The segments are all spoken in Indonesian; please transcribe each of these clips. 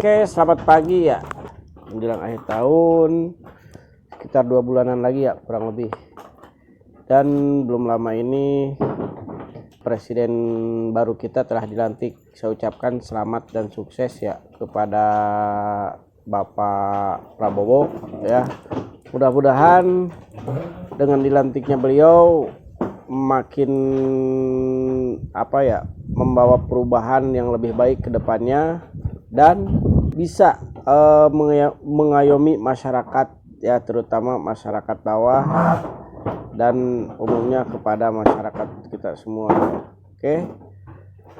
Oke, selamat pagi ya. Menjelang akhir tahun, sekitar 2 bulanan lagi ya kurang lebih. Dan belum lama ini presiden baru kita telah dilantik. Saya ucapkan selamat dan sukses ya kepada Bapak Prabowo ya. Mudah-mudahan dengan dilantiknya beliau makin membawa perubahan yang lebih baik ke depannya dan bisa mengayomi masyarakat ya, terutama masyarakat bawah dan umumnya kepada masyarakat kita semua. Oke.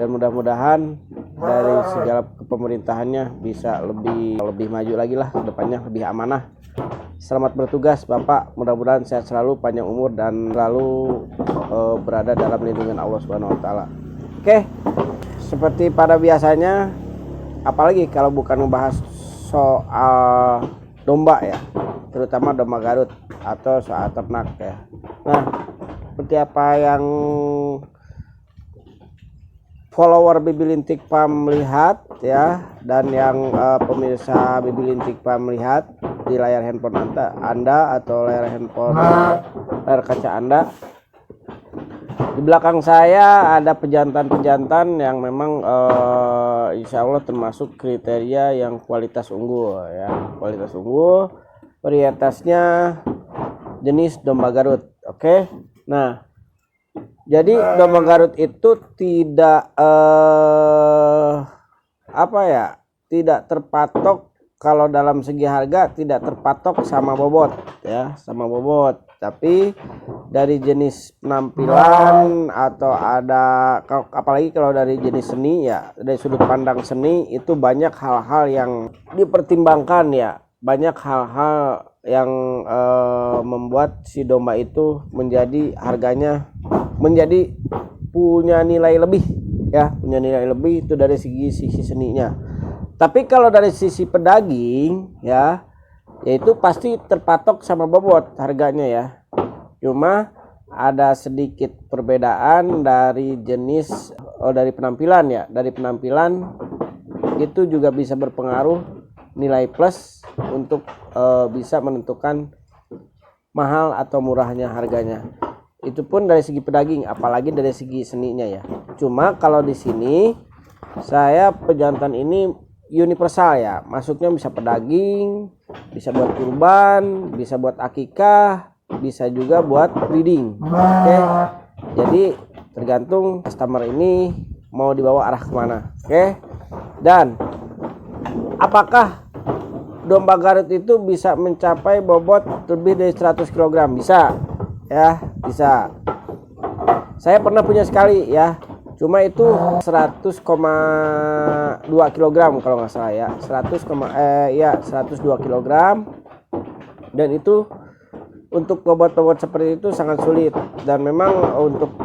Dan mudah-mudahan dari segala kepemerintahannya bisa lebih maju lagi lah ke depannya, lebih amanah. Selamat bertugas Bapak, mudah-mudahan sehat selalu, panjang umur dan selalu berada dalam lindungan Allah Subhanahu wa taala. Oke. Seperti pada biasanya, apalagi kalau bukan membahas soal domba ya, terutama domba Garut atau soal ternak ya. Nah, seperti apa yang follower Bibilintik Farm lihat ya, dan yang pemirsa Bibilintik Farm lihat di layar handphone Anda atau layar kaca Anda. Di belakang saya ada pejantan-pejantan yang memang insya Allah termasuk kriteria yang kualitas unggul ya. Kualitas unggul, varietasnya jenis domba Garut. Oke. Nah, jadi domba Garut itu tidak tidak terpatok, kalau dalam segi harga tidak terpatok sama bobot ya, sama bobot. Tapi dari jenis penampilan atau apalagi kalau dari jenis seni ya, dari sudut pandang seni itu banyak hal-hal yang dipertimbangkan ya, banyak hal-hal yang membuat si domba itu menjadi harganya menjadi punya nilai lebih ya, punya nilai lebih itu dari sisi seninya. Tapi kalau dari sisi pedaging ya, yaitu pasti terpatok sama bobot harganya ya. Cuma ada sedikit perbedaan dari jenis dari penampilan ya. Dari penampilan itu juga bisa berpengaruh nilai plus untuk bisa menentukan mahal atau murahnya harganya. Itu pun dari segi pedaging, apalagi dari segi seninya ya. Cuma kalau di sini saya pejantan ini universal ya, masuknya bisa pedaging, bisa buat kurban, bisa buat akikah, bisa juga buat breeding. Oke. Jadi tergantung customer ini mau dibawa arah kemana. Oke. Dan apakah domba Garut itu bisa mencapai bobot lebih dari 100 kg? Bisa ya, bisa. Saya pernah punya sekali ya, cuma itu 100,2 kg kalau nggak salah ya, 102 kg. Dan itu untuk bobot-bobot seperti itu sangat sulit. Dan memang untuk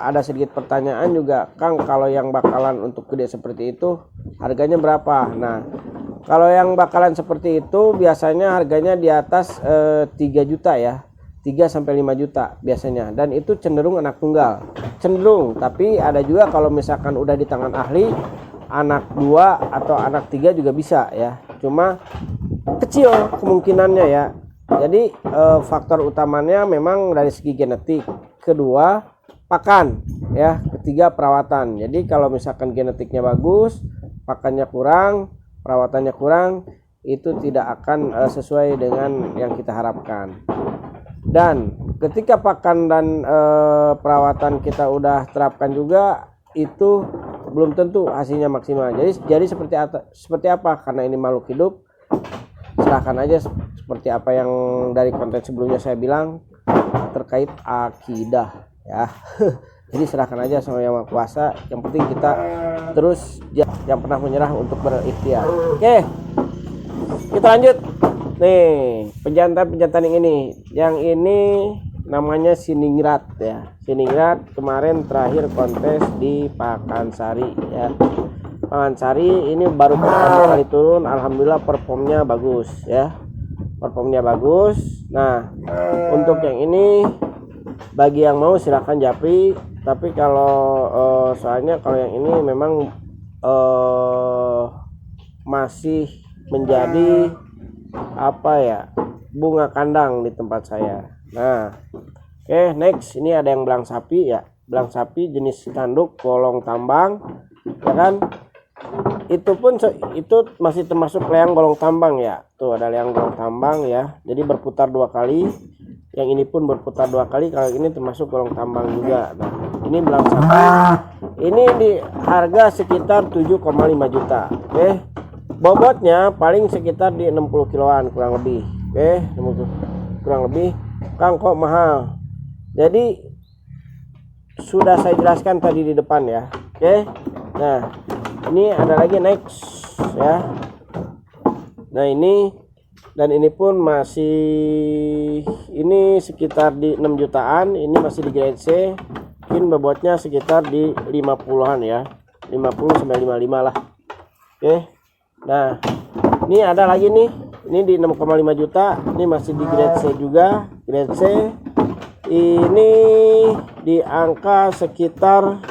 ada sedikit pertanyaan juga, Kang, kalau yang bakalan untuk gede seperti itu harganya berapa? Nah, kalau yang bakalan seperti itu biasanya harganya di atas 3 juta ya, 3-5 juta biasanya. Dan itu cenderung anak tunggal, cenderung. Tapi ada juga kalau misalkan udah di tangan ahli, anak 2 atau anak 3 juga bisa ya, cuma kecil kemungkinannya ya. Jadi faktor utamanya memang dari segi genetik, kedua pakan ya, ketiga perawatan. Jadi kalau misalkan genetiknya bagus, pakannya kurang, perawatannya kurang, itu tidak akan sesuai dengan yang kita harapkan. Dan ketika pakan dan perawatan kita udah terapkan juga, itu belum tentu hasilnya maksimal. Jadi seperti apa? Karena ini makhluk hidup, silahkan aja seperti apa yang dari konten sebelumnya saya bilang terkait akidah ya. Jadi serahkan aja sama Yang Maha Kuasa. Yang penting kita terus yang pernah menyerah untuk berikhtiar. Oke, kita lanjut. Nih, penjantan yang ini. Yang ini namanya Siningrat ya. Siningrat kemarin terakhir kontes di Pakansari ya. Pakansari ini baru pertama kali turun, alhamdulillah performnya bagus ya. Performnya bagus. Nah, untuk yang ini bagi yang mau silahkan japri. Tapi kalau soalnya kalau yang ini memang masih menjadi apa ya, bunga kandang di tempat saya. Nah, oke, next ini ada yang belang sapi ya, belang sapi jenis tanduk golong tambang, ya kan? Itu pun itu masih termasuk leang golong tambang ya. Tuh ada leang golong tambang ya. Jadi berputar 2 kali. Yang ini pun berputar 2 kali. Kalau ini termasuk golong tambang juga. Nah, ini belang sapi. Ini di harga sekitar 7,5 juta. Oke. Bobotnya paling sekitar di 60 kiloan kurang lebih. Oke, kurang lebih. Kang, kok mahal? Jadi sudah saya jelaskan tadi di depan ya. Oke. Nah, ini ada lagi next ya. Nah, ini dan ini pun masih, ini sekitar di 6 jutaan. Ini masih di grade C. Mungkin bobotnya sekitar di 50-an ya. 50 sampai 55 lah. Oke. Nah, ini ada lagi nih. Ini di 6,5 juta. Ini masih di grade C juga. Grade C. Ini di angka sekitar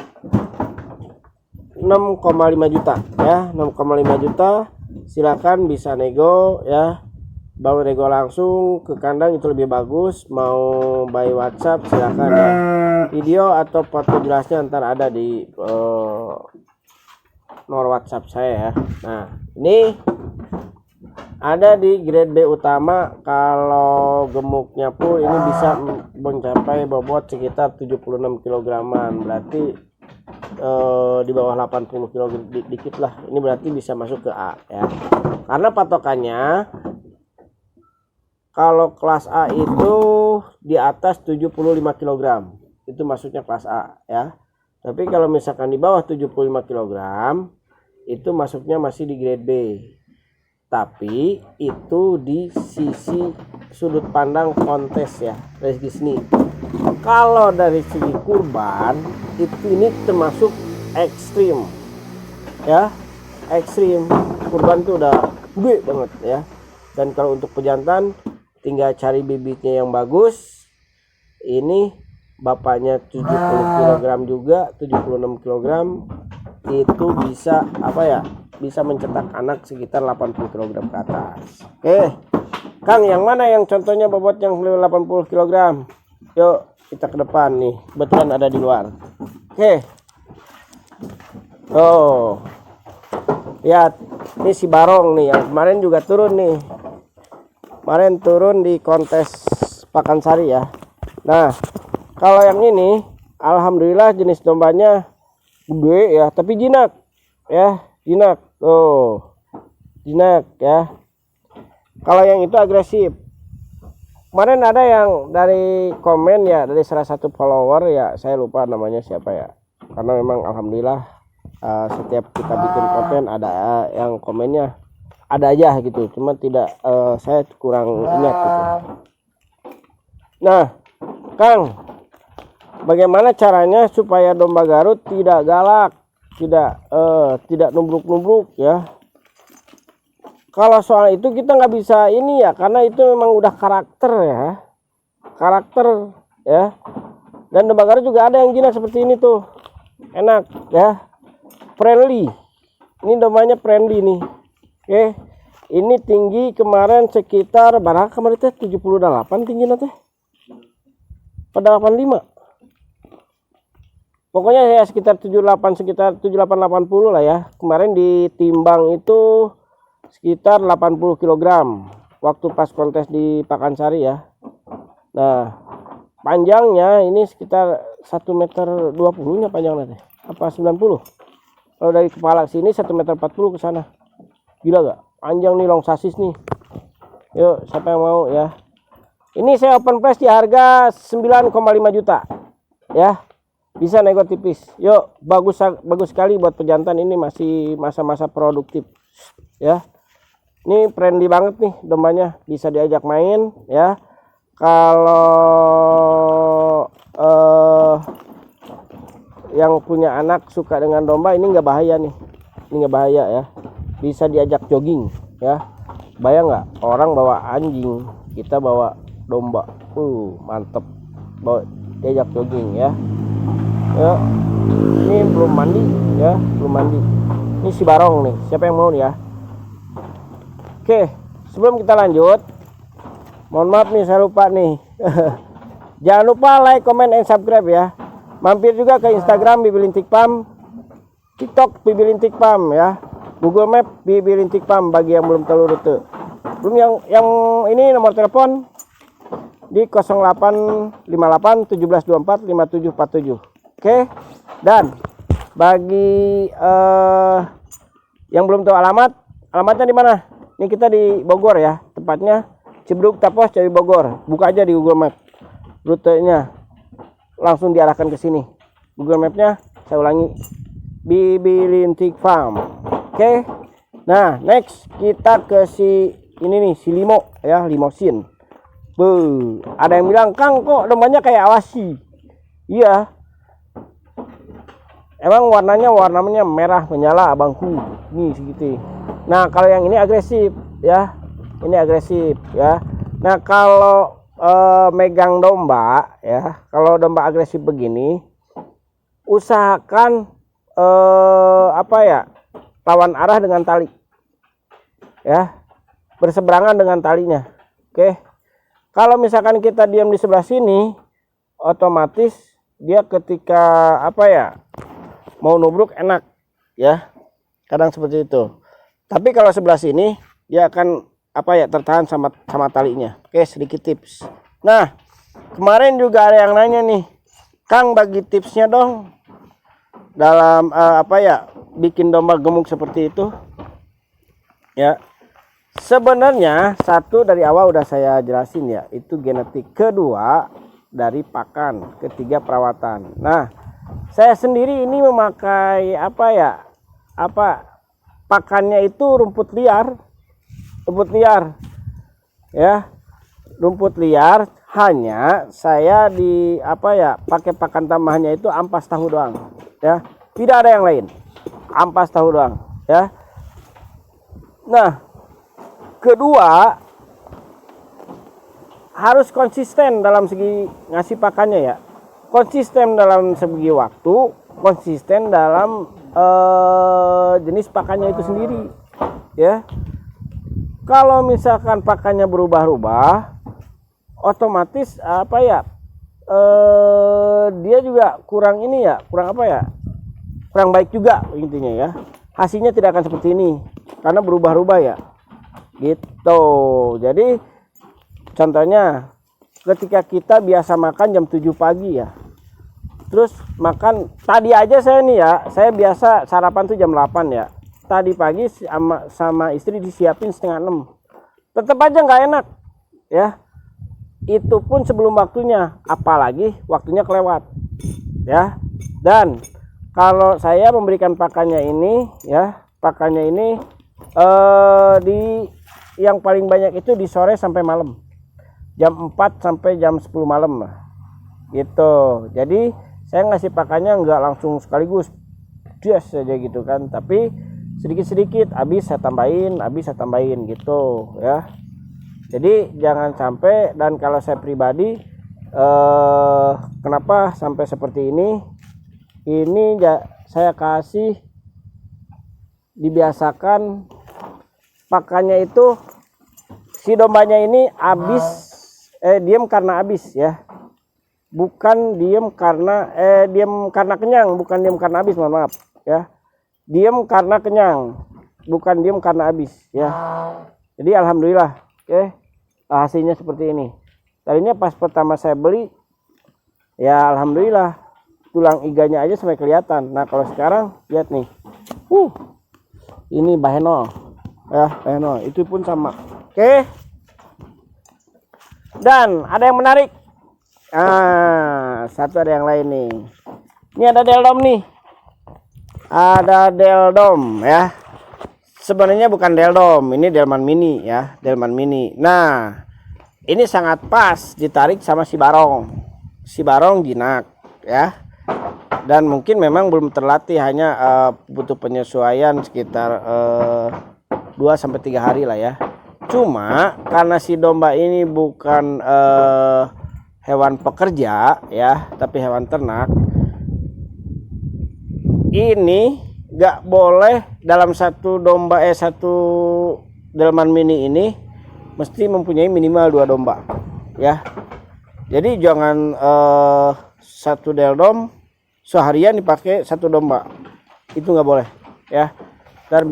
6,5 juta ya. 6,5 juta. Silakan bisa nego ya. Bawa nego langsung ke kandang itu lebih bagus. Mau by WhatsApp silakan ya. Video atau foto jelasnya ntar ada di nomor WhatsApp saya ya. Nah, ini ada di grade B utama. Kalau gemuknya pun ini bisa mencapai bobot sekitar 76 kilograman. Berarti di bawah 80 kg dikit lah. Ini berarti bisa masuk ke A ya. Karena patokannya kalau kelas A itu di atas 75 kg. Itu masuknya kelas A ya. Tapi kalau misalkan di bawah 75 kg itu masuknya masih di grade B. Tapi itu di sisi sudut pandang kontes ya, dari sini. Kalau dari segi kurban itu ini termasuk ekstrim ya, ekstrim. Kurban itu udah gede banget ya. Dan kalau untuk pejantan tinggal cari bibitnya yang bagus. Ini bapaknya 70 kg juga, 76 kg. Itu bisa apa ya, bisa mencetak anak sekitar 80 kg ke atas. Oke Kang, yang mana yang contohnya bobot yang 80 kg? Yuk kita ke depan nih, kebetulan ada di luar. Oke. Oh, lihat ini si Barong nih, yang kemarin juga turun nih. Kemarin turun di kontes Pakansari ya. Nah, kalau yang ini alhamdulillah jenis dombanya gede ya, tapi jinak ya, jinak. Oh, jinak ya. Kalau yang itu agresif. Kemarin ada yang dari komen ya, dari salah satu follower ya, saya lupa namanya siapa ya. Karena memang alhamdulillah setiap kita bikin konten ada yang komennya ada aja gitu, cuma tidak saya kurang ingat gitu. Nah, Kang, bagaimana caranya supaya domba Garut tidak galak, tidak numbruk-numbruk ya? Kalau soal itu kita nggak bisa ini ya, karena itu memang udah karakter ya, karakter ya. Dan domba Garut juga ada yang jinak seperti ini tuh, enak ya, friendly. Ini dombanya friendly nih. Oke, ini tinggi kemarin sekitar berapa kemarin teh, 78 tinggi nanti. Pada 85. Pokoknya ya sekitar 78, sekitar 78 80 lah ya. Kemarin ditimbang itu sekitar 80 kg waktu pas kontes di Pakansari ya. Nah, panjangnya ini sekitar 1,20 meter nya panjangnya teh. Apa 90? Kalau dari kepala sini 1,40 meter ke sana. Gila gak? Panjang nih, long sasis nih. Yuk, siapa yang mau ya? Ini saya open price di harga 9,5 juta. Ya. Bisa nego tipis. Yuk, bagus sekali buat pejantan, ini masih masa-masa produktif. Ya. Ini friendly banget nih dombanya, bisa diajak main ya. Kalau yang punya anak suka dengan domba, ini nggak bahaya nih. Ini nggak bahaya ya. Bisa diajak jogging ya. Bayang nggak, orang bawa anjing, kita bawa domba. Mantep. Bawa diajak jogging ya. Ya. Ini belum mandi ya, belum mandi. Ini si Barong nih. Siapa yang mau nih ya? Oke, sebelum kita lanjut, mohon maaf nih saya lupa nih. Jangan lupa like, comment, and subscribe ya. Mampir juga ke Instagram Bibilintikpam, TikTok Bibilintikpam ya, Google Map Bibilintikpam bagi yang belum tahu rute. Belum yang ini nomor telepon di 0858 1724 5747. Oke. Dan bagi yang belum tahu alamatnya di mana? Ini kita di Bogor ya, tepatnya Ciberuk Tapos Ciawi Bogor. Buka aja di Google Map rutenya, langsung diarahkan ke sini. Google Mapnya saya ulangi, Bibilintikpam. Oke. Nah, next kita ke si ini nih, si limo ya, limosin. Ada yang bilang, Kang kok dombanya kayak awasi? Iya. Emang warnanya merah menyala abangku. Nih segitu. Nah, kalau yang ini agresif ya. Ini agresif ya. Nah, kalau megang domba ya, kalau domba agresif begini, usahakan lawan arah dengan tali ya, berseberangan dengan talinya. Oke. Kalau misalkan kita diam di sebelah sini, otomatis dia ketika mau nubruk enak ya, kadang seperti itu. Tapi kalau sebelah sini dia akan tertahan sama talinya. Oke, sedikit tips. Nah, kemarin juga ada yang nanya nih, Kang bagi tipsnya dong dalam bikin domba gemuk seperti itu ya. Sebenarnya satu dari awal udah saya jelasin ya, itu genetik. Kedua dari pakan, ketiga perawatan. Nah, saya sendiri ini memakai pakannya itu rumput liar ya, rumput liar. Hanya saya pakai pakan tambahannya itu ampas tahu doang ya, tidak ada yang lain, ampas tahu doang ya. Nah, kedua harus konsisten dalam segi ngasih pakannya ya, konsisten dalam segi waktu, konsisten dalam jenis pakannya itu sendiri ya. Kalau misalkan pakannya berubah-ubah, otomatis dia juga kurang kurang baik juga intinya ya. Hasilnya tidak akan seperti ini karena berubah-ubah ya gitu. Jadi contohnya ketika kita biasa makan jam 7 pagi ya, terus makan tadi aja saya biasa sarapan tuh jam 8 ya. Tadi pagi sama istri disiapin setengah 6, tetap aja nggak enak ya. Itu pun sebelum waktunya, apalagi waktunya kelewat ya. Dan kalau saya memberikan pakannya ini ya, yang paling banyak itu di sore sampai malam, jam 4 sampai jam 10 malam lah gitu. Jadi saya ngasih pakannya nggak langsung sekaligus jas saja gitu kan, tapi sedikit-sedikit, habis saya tambahin gitu ya. Jadi jangan sampai. Dan kalau saya pribadi kenapa sampai seperti ini saya kasih dibiasakan pakannya itu, si dombanya ini diem karena habis ya, bukan diem karena kenyang, bukan diem karena habis, mohon maaf ya. Diem karena kenyang, bukan diem karena habis ya. Jadi alhamdulillah hasilnya seperti ini. Tadinya pas pertama saya beli ya, alhamdulillah tulang iganya aja sampai kelihatan. Nah, kalau sekarang lihat nih, ini bahenol ya, bahenol itu pun sama. Dan ada yang menarik, satu ada yang lain nih. Ini ada deldom nih, ada deldom ya. Sebenarnya bukan deldom, ini delman mini ya, delman mini. Nah, ini sangat pas ditarik sama si barong jinak ya. Dan mungkin memang belum terlatih, hanya butuh penyesuaian sekitar 2-3 hari lah ya. Cuma karena si domba ini bukan hewan pekerja ya, tapi hewan ternak, ini nggak boleh dalam satu delman mini ini mesti mempunyai minimal 2 domba ya. Jadi jangan satu deldom seharian dipakai 1 domba, itu nggak boleh ya. Ntar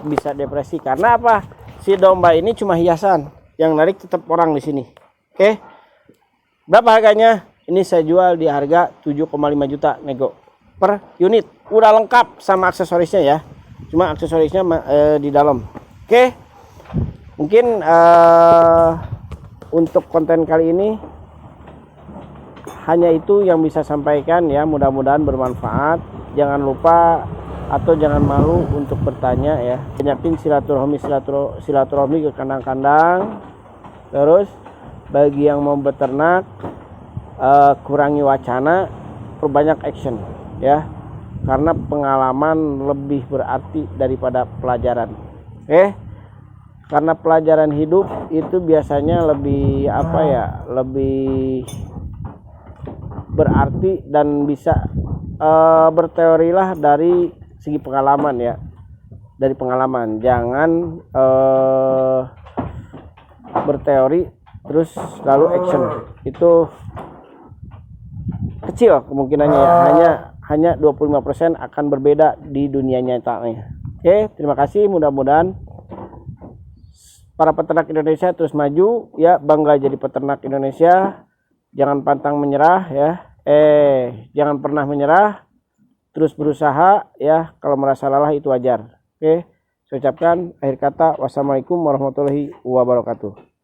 bisa depresi. Karena apa? Si domba ini cuma hiasan, yang narik tetap orang di sini. Oke, berapa harganya? Ini saya jual di harga 7,5 juta nego per unit, udah lengkap sama aksesorisnya ya, cuma aksesorisnya di dalam. Oke, mungkin untuk konten kali ini hanya itu yang bisa sampaikan ya, mudah-mudahan bermanfaat. Jangan lupa atau jangan malu untuk bertanya ya, banyakin silaturahmi ke kandang-kandang. Terus bagi yang mau beternak, kurangi wacana, perbanyak action ya, karena pengalaman lebih berarti daripada pelajaran. Karena pelajaran hidup itu biasanya lebih apa ya, lebih berarti dan bisa berteorilah dari segi pengalaman ya, dari pengalaman. Jangan berteori terus lalu action, itu kecil kemungkinannya ya, hanya 25% akan berbeda di dunia nyatanya. Oke, terima kasih. Mudah-mudahan para peternak Indonesia terus maju ya, bangga jadi peternak Indonesia. Jangan pantang menyerah ya, jangan pernah menyerah, terus berusaha ya. Kalau merasa lelah itu wajar. Oke, saya ucapkan akhir kata, wassalamualaikum warahmatullahi wabarakatuh.